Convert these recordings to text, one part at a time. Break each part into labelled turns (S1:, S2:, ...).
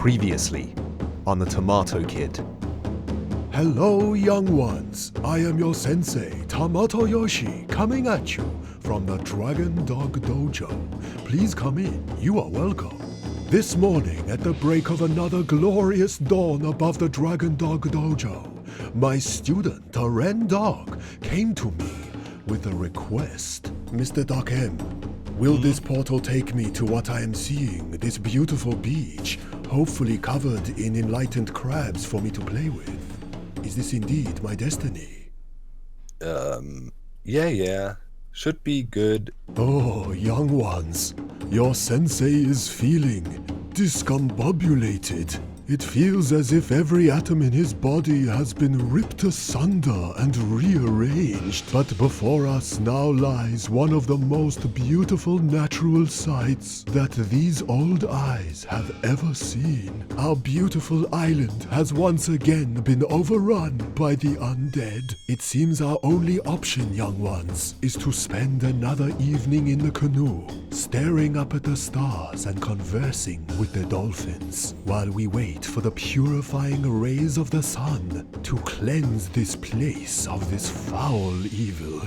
S1: Previously on the Tomato Kid.
S2: Hello, young ones. I am your sensei, Tomato Yoshi, coming at you from the ReNDoG dojo. Please come in. You are welcome. This morning, at the break of another glorious dawn above the ReNDoG dojo, my student, the ReNDoG, came to me with a request. Mr. Doc M, will this portal take me to what I am seeing, this beautiful beach, hopefully covered in enlightened crabs for me to play with? Is this indeed my destiny?
S3: Yeah. Should be good.
S2: Oh, young ones, your sensei is feeling discombobulated. It feels as if every atom in his body has been ripped asunder and rearranged. But before us now lies one of the most beautiful natural sights that these old eyes have ever seen. Our beautiful island has once again been overrun by the undead. It seems our only option, young ones, is to spend another evening in the canoe, staring up at the stars and conversing with the dolphins, while we wait for the purifying rays of the sun to cleanse this place of this foul evil.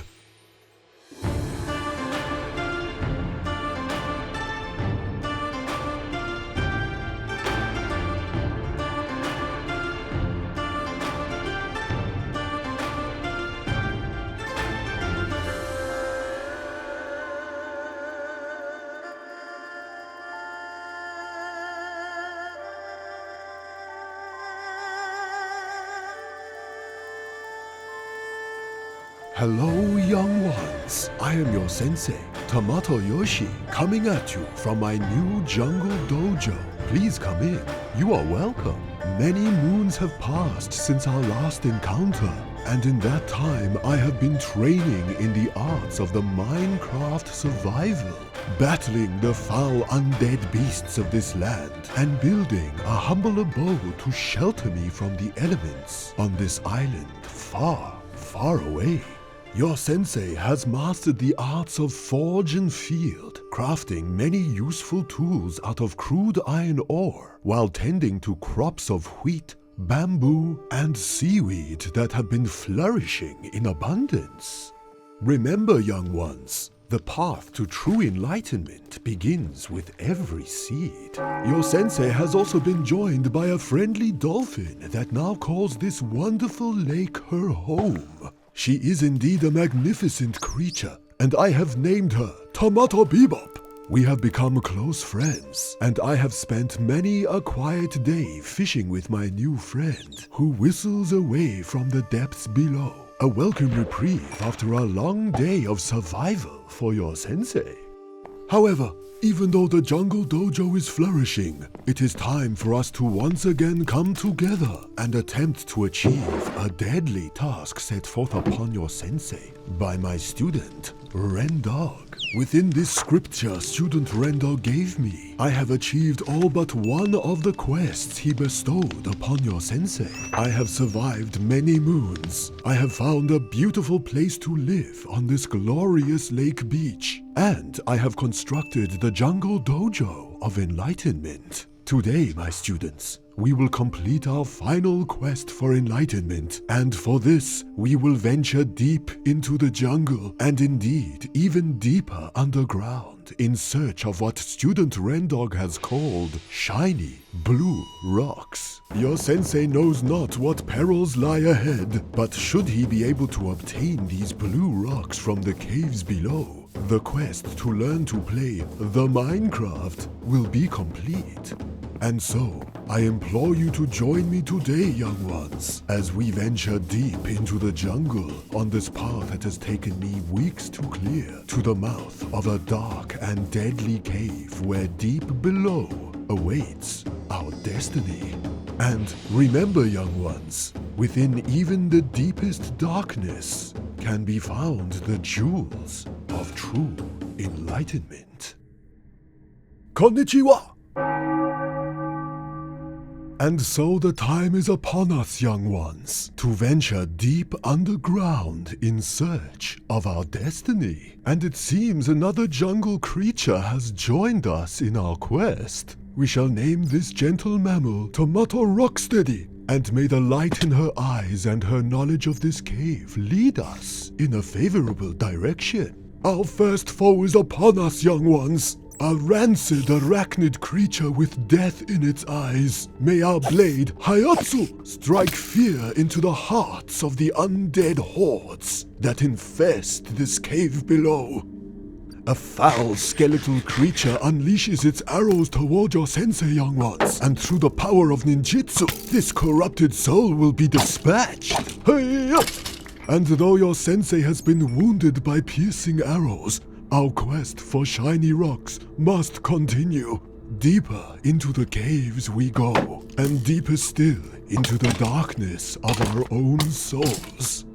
S2: Hello, young ones. I am your sensei, Tomato Yoshi, coming at you from my new jungle dojo. Please come in. You are welcome. Many moons have passed since our last encounter, and in that time I have been training in the arts of the Minecraft survival, battling the foul undead beasts of this land, and building a humble abode to shelter me from the elements on this island far, far away. Your sensei has mastered the arts of forge and field, crafting many useful tools out of crude iron ore, while tending to crops of wheat, bamboo, and seaweed that have been flourishing in abundance. Remember, young ones, the path to true enlightenment begins with every seed. Your sensei has also been joined by a friendly dolphin that now calls this wonderful lake her home. She is indeed a magnificent creature, and I have named her Tomato Bebop. We have become close friends, and I have spent many a quiet day fishing with my new friend, who whistles away from the depths below. A welcome reprieve after a long day of survival for your sensei. However, even though the jungle dojo is flourishing, it is time for us to once again come together and attempt to achieve a deadly task set forth upon your sensei by my student, ReNDoG. Within this scripture student ReNDoG gave me, I have achieved all but one of the quests he bestowed upon your sensei. I have survived many moons. I have found a beautiful place to live on this glorious lake beach. And I have constructed the jungle dojo of enlightenment. Today, my students, we will complete our final quest for enlightenment, and for this, we will venture deep into the jungle, and indeed, even deeper underground, in search of what student ReNDoG has called shiny blue rocks. Your sensei knows not what perils lie ahead, but should he be able to obtain these blue rocks from the caves below, the quest to learn to play the Minecraft will be complete. And so, I implore you to join me today, young ones, as we venture deep into the jungle on this path that has taken me weeks to clear, to the mouth of a dark and deadly cave where deep below awaits our destiny. And remember, young ones, within even the deepest darkness can be found the jewels of true enlightenment. Konnichiwa! And so the time is upon us, young ones, to venture deep underground in search of our destiny. And it seems another jungle creature has joined us in our quest. We shall name this gentle mammal Tomato Rocksteady, and may the light in her eyes and her knowledge of this cave lead us in a favorable direction. Our first foe is upon us, young ones. A rancid arachnid creature with death in its eyes. May our blade, Hayatsu, strike fear into the hearts of the undead hordes that infest this cave below. A foul skeletal creature unleashes its arrows toward your sensei, young ones, and through the power of ninjutsu, this corrupted soul will be dispatched. Hey-ya! And though your sensei has been wounded by piercing arrows, our quest for shiny rocks must continue. Deeper into the caves we go, and deeper still into the darkness of our own souls.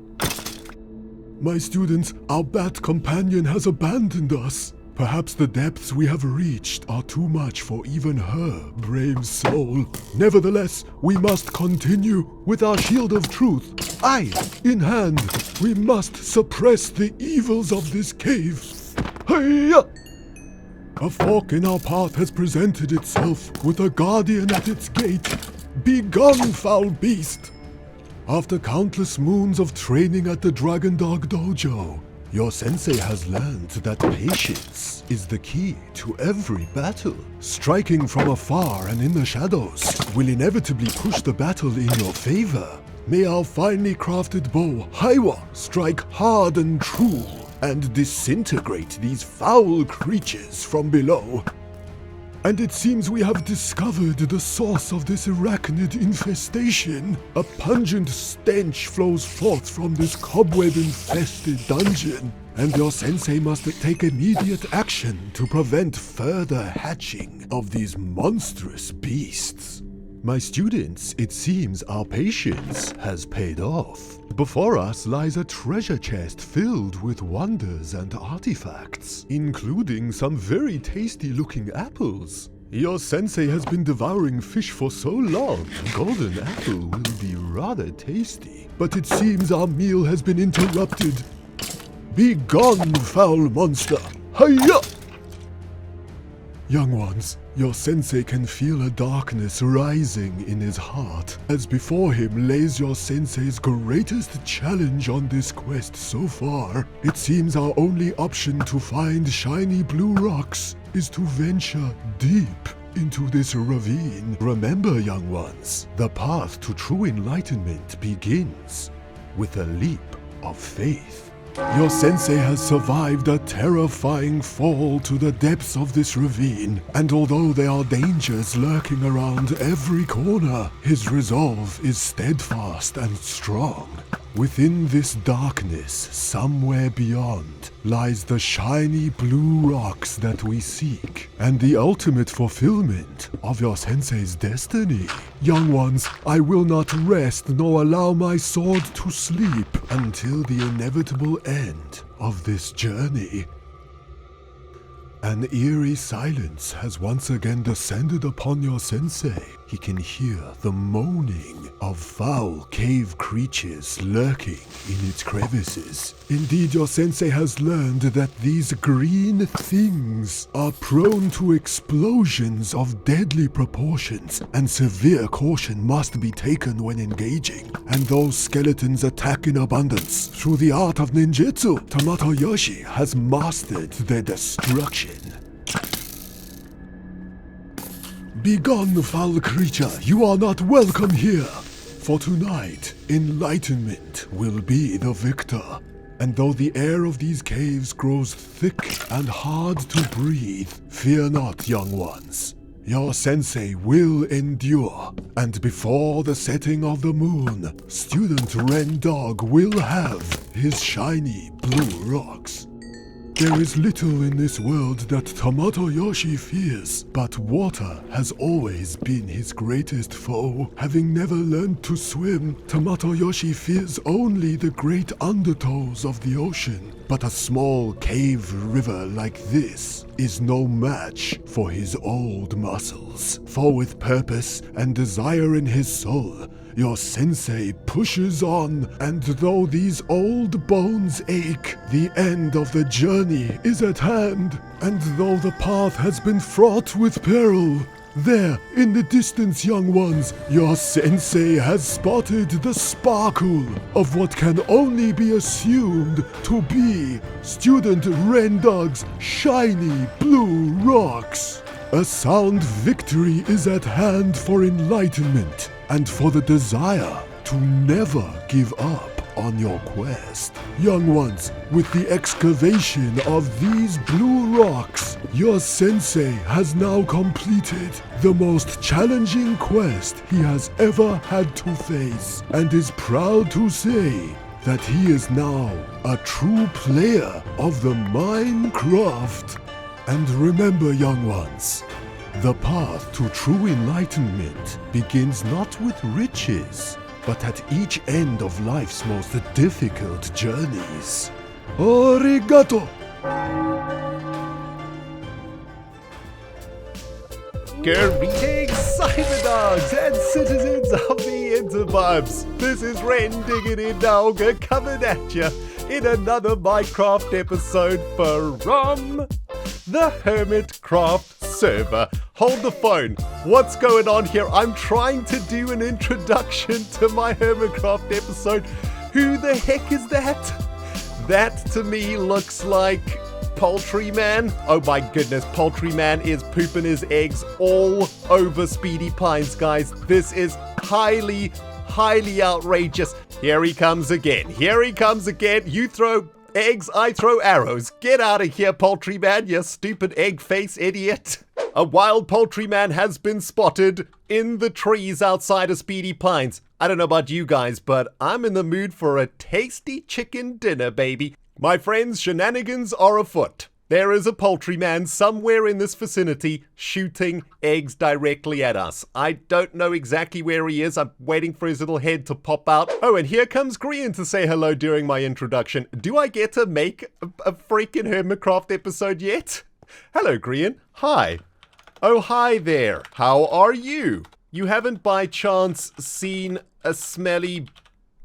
S2: My students, our bat companion has abandoned us. Perhaps the depths we have reached are too much for even her brave soul. Nevertheless, we must continue with our shield of truth. Eye in hand, we must suppress the evils of this cave. Hey-ya! A fork in our path has presented itself with a guardian at its gate. Begone, foul beast! After countless moons of training at the ReNDoG dojo, your sensei has learned that patience is the key to every battle. Striking from afar and in the shadows will inevitably push the battle in your favor. May our finely crafted bow, Haiwa, strike hard and true and disintegrate these foul creatures from below. And it seems we have discovered the source of this arachnid infestation. A pungent stench flows forth from this cobweb-infested dungeon, and your sensei must take immediate action to prevent further hatching of these monstrous beasts. My students, it seems our patience has paid off. Before us lies a treasure chest filled with wonders and artifacts, including some very tasty-looking apples. Your sensei has been devouring fish for so long, a golden apple will be rather tasty. But it seems our meal has been interrupted. Be gone, foul monster! Hiya! Young ones, your sensei can feel a darkness rising in his heart, as before him lays your sensei's greatest challenge on this quest so far. It seems our only option to find shiny blue rocks is to venture deep into this ravine. Remember, young ones, the path to true enlightenment begins with a leap of faith. Your sensei has survived a terrifying fall to the depths of this ravine, and although there are dangers lurking around every corner, his resolve is steadfast and strong. Within this darkness, somewhere beyond, lies the shiny blue rocks that we seek, and the ultimate fulfillment of your sensei's destiny. Young ones, I will not rest nor allow my sword to sleep until the inevitable end of this journey. An eerie silence has once again descended upon your sensei. He can hear the moaning of foul cave creatures lurking in its crevices. Indeed, your sensei has learned that these green things are prone to explosions of deadly proportions, and severe caution must be taken when engaging. And those skeletons attack in abundance. Through the art of ninjutsu, Tomato Yoshi has mastered their destruction. Begone, foul creature, you are not welcome here. For tonight, enlightenment will be the victor. And though the air of these caves grows thick and hard to breathe, fear not, young ones. Your sensei will endure, and before the setting of the moon, student ReNDoG will have his shiny blue rocks. There is little in this world that Tomato Yoshi fears, but water has always been his greatest foe. Having never learned to swim, Tomato Yoshi fears only the great undertows of the ocean. But a small cave river like this is no match for his old muscles. For with purpose and desire in his soul, your sensei pushes on, and though these old bones ache, the end of the journey is at hand. And though the path has been fraught with peril, There, in the distance, young ones, your sensei has spotted the sparkle of what can only be assumed to be student ReNDoG's shiny blue rocks. A sound victory is at hand for enlightenment and for the desire to never give up on your quest. Young ones, with the excavation of these blue rocks, your sensei has now completed the most challenging quest he has ever had to face, and is proud to say that he is now a true player of the Minecraft. And remember, young ones, the path to true enlightenment begins not with riches, but at each end of life's most difficult journeys. Arigato!
S1: Greetings, Cyberdogs and citizens of the interwebs. This is ReNDoG coming at you in another Minecraft episode from the HermitCraft server. Hold the phone. What's going on here? I'm trying to do an introduction to my HermitCraft episode. Who the heck is that? That to me looks like Poultry Man. Oh my goodness, Poultry Man is pooping his eggs all over Speedy Pines, guys. This is highly outrageous. Here he comes again. Here he comes again. You throw eggs, I throw arrows. Get out of here, Poultry Man, you stupid egg face idiot. A wild Poultry Man has been spotted in the trees outside of Speedy Pines. I don't know about you guys, but I'm in the mood for a tasty chicken dinner, baby. My friends, shenanigans are afoot. There is a Poultry Man somewhere in this vicinity shooting eggs directly at us. I don't know exactly where he is. I'm waiting for his little head to pop out. Oh, and here comes Grian to say hello during my introduction. Do I get to make a freaking HermitCraft episode yet? Hello, Grian. Hi. Oh, hi there. How are you? You haven't by chance seen a smelly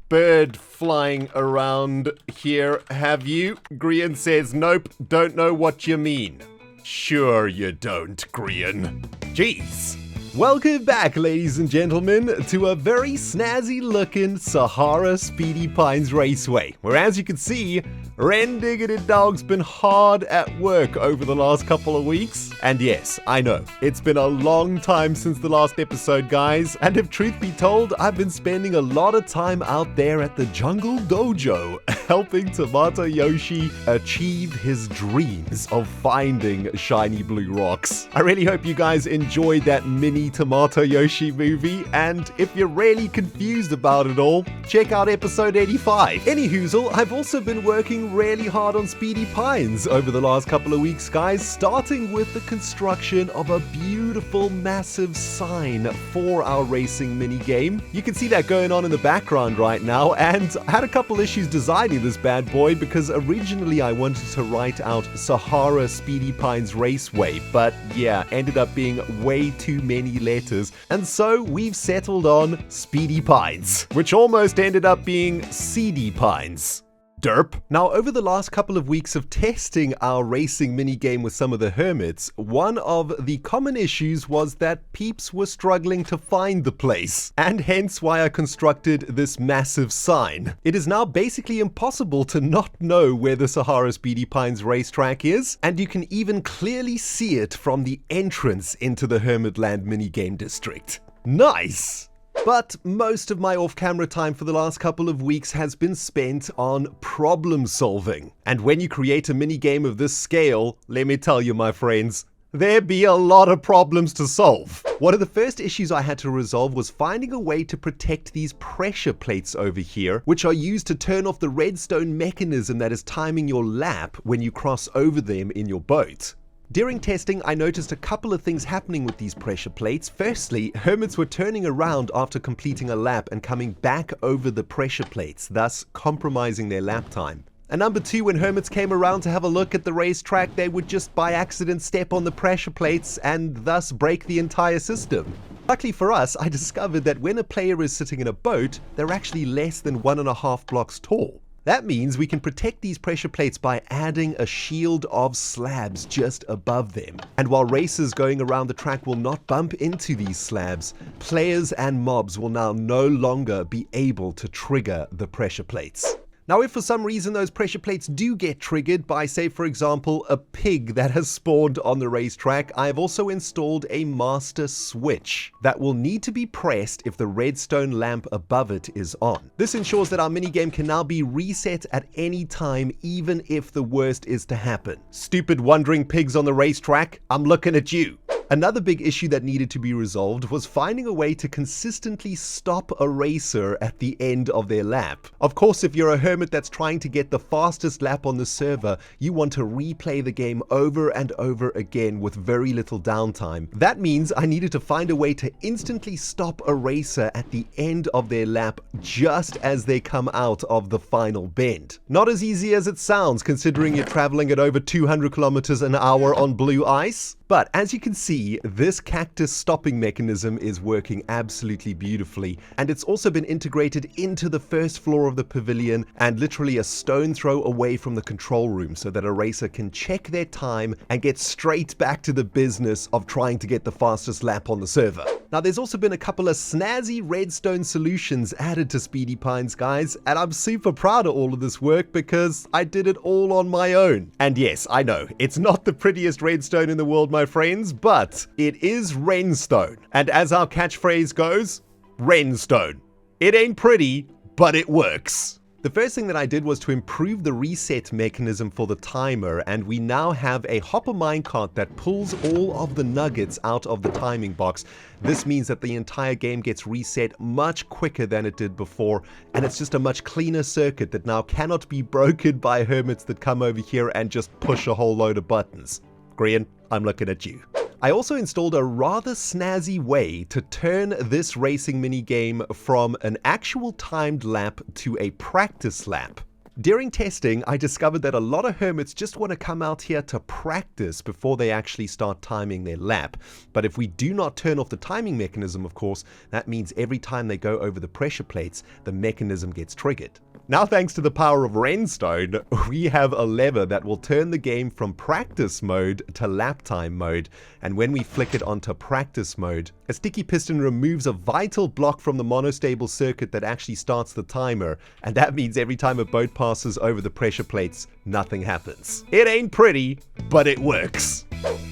S1: bird flying around here, have you? Grian says, nope, don't know what you mean. Sure you don't, Grian. Jeez. Welcome back, ladies and gentlemen, to a very snazzy looking Sahara Speedy Pines Raceway, where as you can see, ReNDoG's been hard at work over the last couple of weeks. And yes, I know, it's been a long time since the last episode, guys, and if truth be told, I've been spending a lot of time out there at the Jungle Dojo, helping Tomato Yoshi achieve his dreams of finding shiny blue rocks. I really hope you guys enjoyed that mini Tomato Yoshi movie, and if you're really confused about it all, check out episode 85. Anyhoozle, I've also been working really hard on Speedy Pines over the last couple of weeks, guys, starting with the construction of a beautiful massive sign for our racing mini game. You can see that going on in the background right now, and I had a couple issues designing this bad boy because originally I wanted to write out Sahara Speedy Pines Raceway, but yeah, ended up being way too many letters, and so we've settled on Speedy Pines, which almost ended up being Seedy Pines. Derp. Now, over the last couple of weeks of testing our racing minigame with some of the Hermits, one of the common issues was that peeps were struggling to find the place, and hence why I constructed this massive sign. It is now basically impossible to not know where the Sahara Speedy Pines racetrack is, and you can even clearly see it from the entrance into the Hermitland minigame district. Nice! But most of my off-camera time for the last couple of weeks has been spent on problem solving. And when you create a minigame of this scale, let me tell you, my friends, there be a lot of problems to solve. One of the first issues I had to resolve was finding a way to protect these pressure plates over here, which are used to turn off the redstone mechanism that is timing your lap when you cross over them in your boat. During testing, I noticed a couple of things happening with these pressure plates. Firstly, Hermits were turning around after completing a lap and coming back over the pressure plates, thus compromising their lap time. And number two, when Hermits came around to have a look at the racetrack, they would just by accident step on the pressure plates and thus break the entire system. Luckily for us, I discovered that when a player is sitting in a boat, they're actually less than 1.5 blocks tall. That means we can protect these pressure plates by adding a shield of slabs just above them. And while racers going around the track will not bump into these slabs, players and mobs will now no longer be able to trigger the pressure plates. Now, if for some reason those pressure plates do get triggered by, say, for example, a pig that has spawned on the racetrack, I have also installed a master switch that will need to be pressed if the redstone lamp above it is on. This ensures that our minigame can now be reset at any time, even if the worst is to happen. Stupid wandering pigs on the racetrack, I'm looking at you. Another big issue that needed to be resolved was finding a way to consistently stop a racer at the end of their lap. Of course, if you're a hermit that's trying to get the fastest lap on the server, you want to replay the game over and over again with very little downtime. That means I needed to find a way to instantly stop a racer at the end of their lap just as they come out of the final bend. Not as easy as it sounds, considering you're traveling at over 200 kilometers an hour on blue ice. But as you can see, this cactus stopping mechanism is working absolutely beautifully, and it's also been integrated into the first floor of the pavilion and literally a stone throw away from the control room, so that a racer can check their time and get straight back to the business of trying to get the fastest lap on the server. Now, there's also been a couple of snazzy redstone solutions added to Speedy Pines, guys, and I'm super proud of all of this work because I did it all on my own. And yes, I know, it's not the prettiest redstone in the world, my friends, but it is Renstone. And as our catchphrase goes, Renstone. It ain't pretty, but it works. The first thing that I did was to improve the reset mechanism for the timer, and we now have a hopper minecart that pulls all of the nuggets out of the timing box. This means that the entire game gets reset much quicker than it did before, and it's just a much cleaner circuit that now cannot be broken by hermits that come over here and just push a whole load of buttons. Green, I'm looking at you. I also installed a rather snazzy way to turn this racing mini game from an actual timed lap to a practice lap. During testing, I discovered that a lot of hermits just want to come out here to practice before they actually start timing their lap. But if we do not turn off the timing mechanism, of course, that means every time they go over the pressure plates, the mechanism gets triggered. Now, thanks to the power of Renstone, we have a lever that will turn the game from practice mode to lap time mode. And when we flick it onto practice mode, a sticky piston removes a vital block from the monostable circuit that actually starts the timer. And that means every time a boat passes over the pressure plates, nothing happens. It ain't pretty, but it works.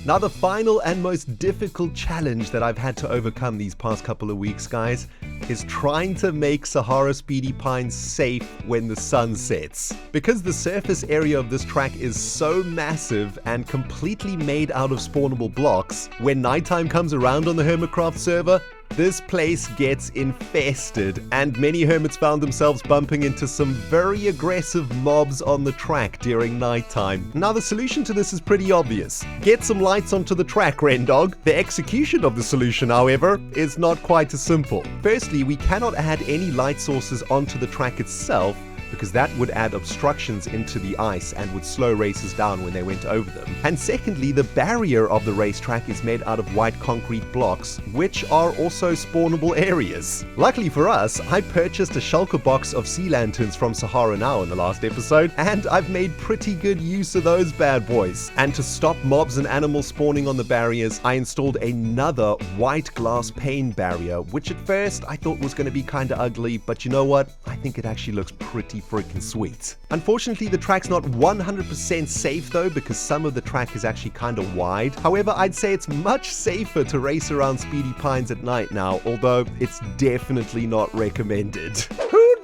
S1: Now, the final and most difficult challenge that I've had to overcome these past couple of weeks, guys, is trying to make Sahara Speedy Pines safe when the sun sets. Because the surface area of this track is so massive and completely made out of spawnable blocks, when nighttime comes around on the HermitCraft server, this place gets infested, and many hermits found themselves bumping into some very aggressive mobs on the track during nighttime. Now, the solution to this is pretty obvious. Get some lights onto the track, ReNDoG. The execution of the solution, however, is not quite as simple. Firstly, we cannot add any light sources onto the track itself, because that would add obstructions into the ice and would slow racers down when they went over them. And secondly, the barrier of the racetrack is made out of white concrete blocks, which are also spawnable areas. Luckily for us, I purchased a shulker box of sea lanterns from Sahara Now in the last episode, and I've made pretty good use of those bad boys. And to stop mobs and animals spawning on the barriers, I installed another white glass pane barrier, which at first I thought was going to be kind of ugly, but you know what? I think it actually looks pretty freaking sweet. Unfortunately, the track's not 100% safe though, because some of the track is actually kind of wide. However, I'd say it's much safer to race around Speedy Pines at night now, although it's definitely not recommended.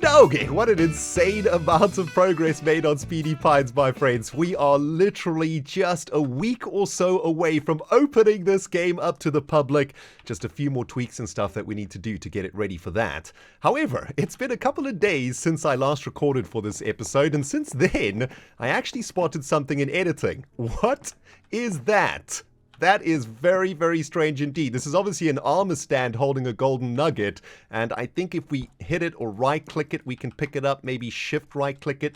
S1: Doggy, what an insane amount of progress made on Speedy Pines, my friends. We are literally just a week or so away from opening this game up to the public. Just a few more tweaks and stuff that we need to do to get it ready for that. However, it's been a couple of days since I last recorded for this episode, and since then, I actually spotted something in editing. What is that? That is very, very strange indeed. This is obviously an armor stand holding a golden nugget, and I think if we hit it or right-click it, we can pick it up, maybe shift right-click it.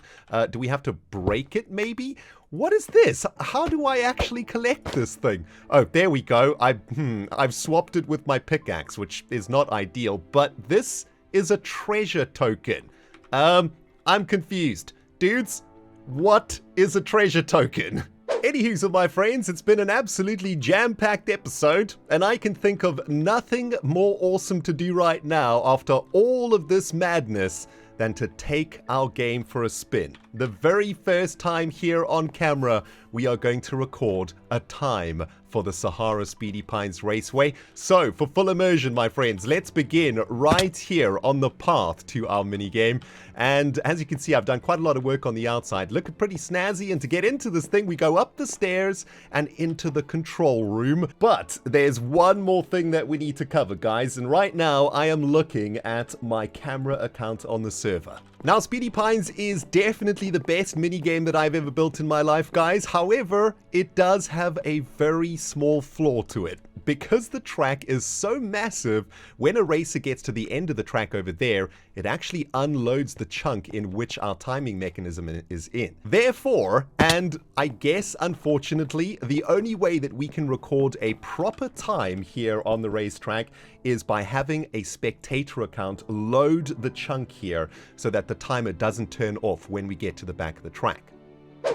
S1: Do we have to break it, maybe? What is this? How do I actually collect this thing? Oh, there we go. I've swapped it with my pickaxe, which is not ideal, but this is a treasure token. I'm confused. dudes? What is a treasure token? Anywho, so my friends, it's been an absolutely jam-packed episode, and I can think of nothing more awesome to do right now after all of this madness than to take our game for a spin. The very first time here on camera, we are going to record a time for the Sahara Speedy Pines Raceway. So, for full immersion, my friends, let's begin right here on the path to our minigame. And as you can see, I've done quite a lot of work on the outside, looking pretty snazzy. And to get into this thing, we go up the stairs and into the control room. But there's one more thing that we need to cover, guys. And right now, I am looking at my camera account on the server. Now, Speedy Pines is definitely the best minigame that I've ever built in my life, guys. However, it does have a very small flaw to it. Because the track is so massive, when a racer gets to the end of the track over there, it actually unloads the chunk in which our timing mechanism is in. Therefore, and I guess unfortunately, the only way that we can record a proper time here on the racetrack is by having a spectator account load the chunk here so that the timer doesn't turn off when we get to the back of the track.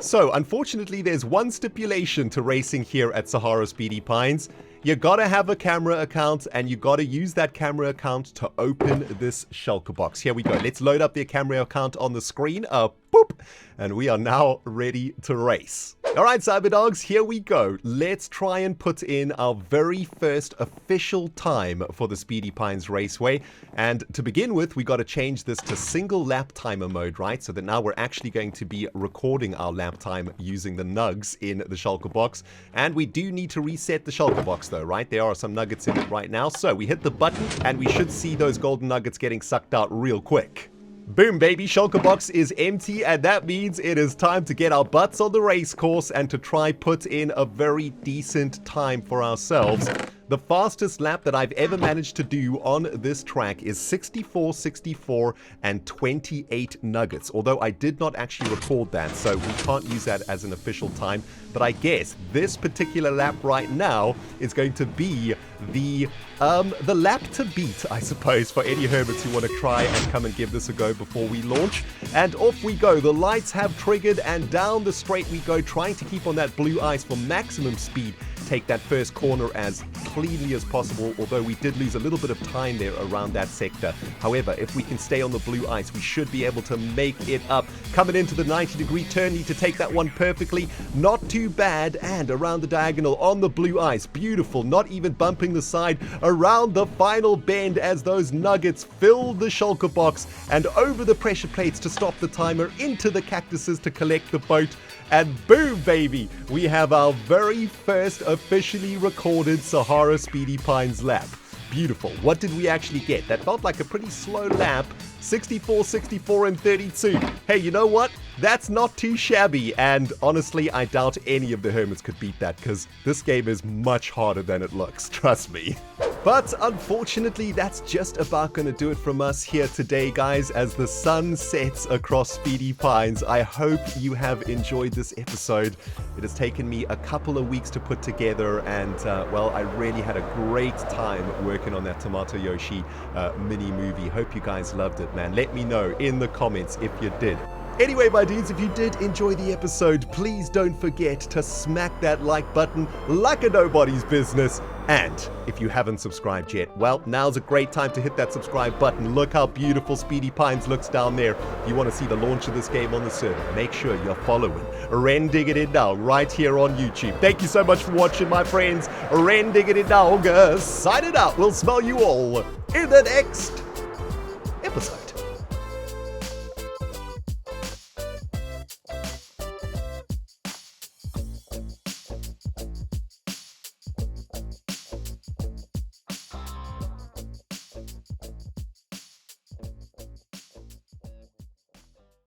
S1: So, unfortunately, there's one stipulation to racing here at Sahara Speedy Pines. You gotta have a camera account, and you gotta use that camera account to open this shulker box. Here we go. Let's load up the camera account on the screen. Boop. And we are now ready to race. Alright, Cyberdogs, here we go. Let's try and put in our very first official time for the Speedy Pines Raceway. And to begin with, we gotta change this to single lap timer mode, right? So that now we're actually going to be recording our lap time using the nugs in the shulker box. And we do need to reset the shulker box though, right? There are some nuggets in it right now. So we hit the button and we should see those golden nuggets getting sucked out real quick. Boom, baby, shulker box is empty, and that means it is time to get our butts on the race course and to try put in a very decent time for ourselves. The fastest lap that I've ever managed to do on this track is 64.64 and 28 nuggets, although I did not actually record that, so we can't use that as an official time. But I guess this particular lap right now is going to be the lap to beat, I suppose, for any hermits who want to try and come and give this a go before we launch. And off we go. The lights have triggered, and down the straight we go, trying to keep on that blue ice for maximum speed. Take that first corner as cleanly as possible, although we did lose a little bit of time there around that sector. However, if we can stay on the blue ice, we should be able to make it up. Coming into the 90-degree turn, need to take that one perfectly. Not too bad, and around the diagonal on the blue ice. Beautiful, not even bumping the side. Around the final bend as those nuggets fill the shulker box, and over the pressure plates to stop the timer, into the cactuses to collect the boat. And boom, baby, we have our very first officially recorded Sahara Speedy Pines lap. Beautiful. What did we actually get? That felt like a pretty slow lap. 64, 64, and 32. Hey, you know what? That's not too shabby, and honestly, I doubt any of the hermits could beat that, because this game is much harder than it looks, trust me. But unfortunately, that's just about going to do it from us here today, guys, as the sun sets across Speedy Pines. I hope you have enjoyed this episode. It has taken me a couple of weeks to put together, and, well, I really had a great time working on that Tomato Yoshi mini movie. Hope you guys loved it, man. Let me know in the comments if you did. Anyway, my dudes, if you did enjoy the episode, please don't forget to smack that like button like a nobody's business. And if you haven't subscribed yet, well, now's a great time to hit that subscribe button. Look how beautiful Speedy Pines looks down there. If you want to see the launch of this game on the server, make sure you're following ReNDoG right here on YouTube. Thank you so much for watching, my friends. ReNDoG signing out. We'll smell you all in the next episode.